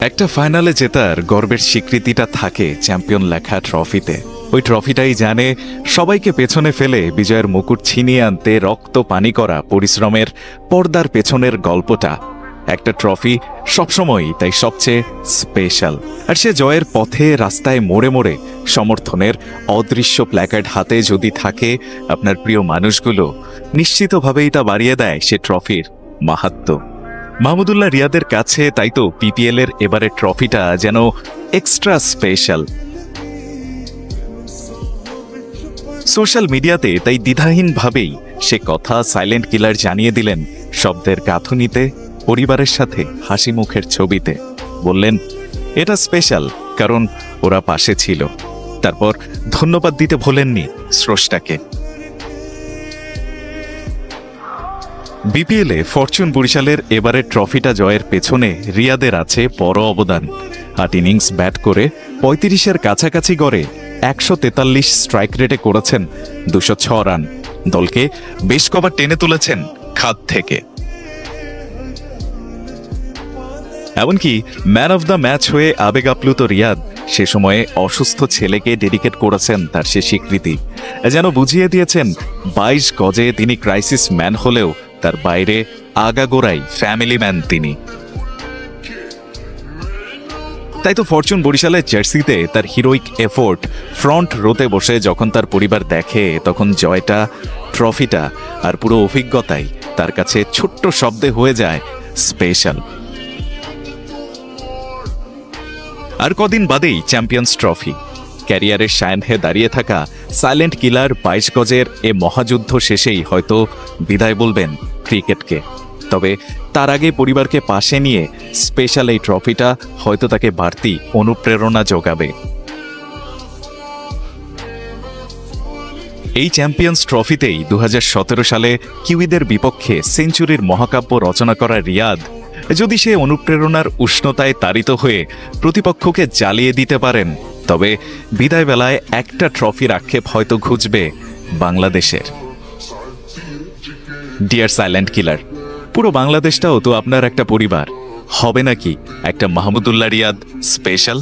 একটা ফাইনালে জেতার গর্বের স্বীকৃতিটা থাকে চ্যাম্পিয়ন লেখা ট্রফিতে। ওই ট্রফিটাই জানে সবাইকে পেছনে ফেলে বিজয়ের মুকুট ছিনিয়ে আনতে রক্ত পানি করা পরিশ্রমের পর্দার পেছনের গল্পটা। একটা ট্রফি সবসময়ই তাই সবচেয়ে স্পেশাল। আর সে জয়ের পথে রাস্তায় মোড়ে মোড়ে সমর্থনের অদৃশ্য প্ল্যাকার্ড হাতে যদি থাকে আপনার প্রিয় মানুষগুলো, নিশ্চিতভাবেই তা বাড়িয়ে দেয় সে ট্রফির মাহাত্ম্য। মাহমুদুল্লাহ রিয়াদের কাছে তাই তো পিপিএল এর এবারের ট্রফিটা যেন এক্সট্রা স্পেশাল। সোশ্যাল মিডিয়াতে তাই দ্বিধাহীনভাবেই সে কথা সাইলেন্ট কিলার জানিয়ে দিলেন শব্দের গাঁথুনিতে, পরিবারের সাথে হাসি মুখের ছবিতে। বললেন এটা স্পেশাল কারণ ওরা পাশে ছিল। তারপর ধন্যবাদ দিতে ভোলেননি স্রষ্টাকে। বিপিএলে ফরচুন বরিশালের এবারের ট্রফিটা জয়ের পেছনে রিয়াদের আছে বড় অবদান। ৮ ইনিংস ব্যাট করে ৩৫-এর কাছাকাছি গড়ে ১৪৩ স্ট্রাইক রেটে করেছেন ২০৬ রান। দলকে বেশ কবার টেনে তুলেছেন খাদ থেকে। এমনকি ম্যান অব দ্য ম্যাচ হয়ে আবেগ আপ্লুত রিয়াদ সে সময়ে অসুস্থ ছেলেকে ডেডিকেট করেছেন তার সে স্বীকৃতি। যেন বুঝিয়ে দিয়েছেন ২২ গজে তিনি ক্রাইসিস ম্যান হলেও তার বাইরে আগাগোড়াই ফ্যামিলি ম্যান তিনি। তাই তো ফরচুন বরিশালের জার্সিতে তার হিরোইক এফোর্ট ফ্রন্ট রোতে বসে যখন তার পরিবার দেখে, তখন জয়টা, ট্রফিটা আর পুরো অভিজ্ঞতাই তার কাছে ছোট্ট শব্দে হয়ে যায় স্পেশাল। আর কদিন বাদেই চ্যাম্পিয়ন্স ট্রফি। ক্যারিয়ারের সায়নহে দাঁড়িয়ে থাকা সাইলেন্ট কিলার ২২ গজের এ মহাযুদ্ধ শেষেই হয়তো বিদায় বলবেন ক্রিকেটকে। তবে তার আগে পরিবারকে পাশে নিয়ে স্পেশাল এই ট্রফিটা হয়তো তাকে বাড়তি অনুপ্রেরণা যোগাবে। এই চ্যাম্পিয়ন্স ট্রফিতেই ২০১৭ সালে কিউইদের বিপক্ষে সেঞ্চুরির মহাকাব্য রচনা করা রিয়াদ যদি সে অনুপ্রেরণার উষ্ণতায় তাড়িত হয়ে প্রতিপক্ষকে জ্বালিয়ে দিতে পারেন, তবে বিদায় বেলায় একটা ট্রফির আক্ষেপ হয়তো ঘুচবে বাংলাদেশের। ডিয়ার সাইলেন্ট কিলার, পুরো বাংলাদেশটাও তো আপনার একটা পরিবার। হবে নাকি একটা মাহমুদুল্লাহ রিয়াদ স্পেশাল?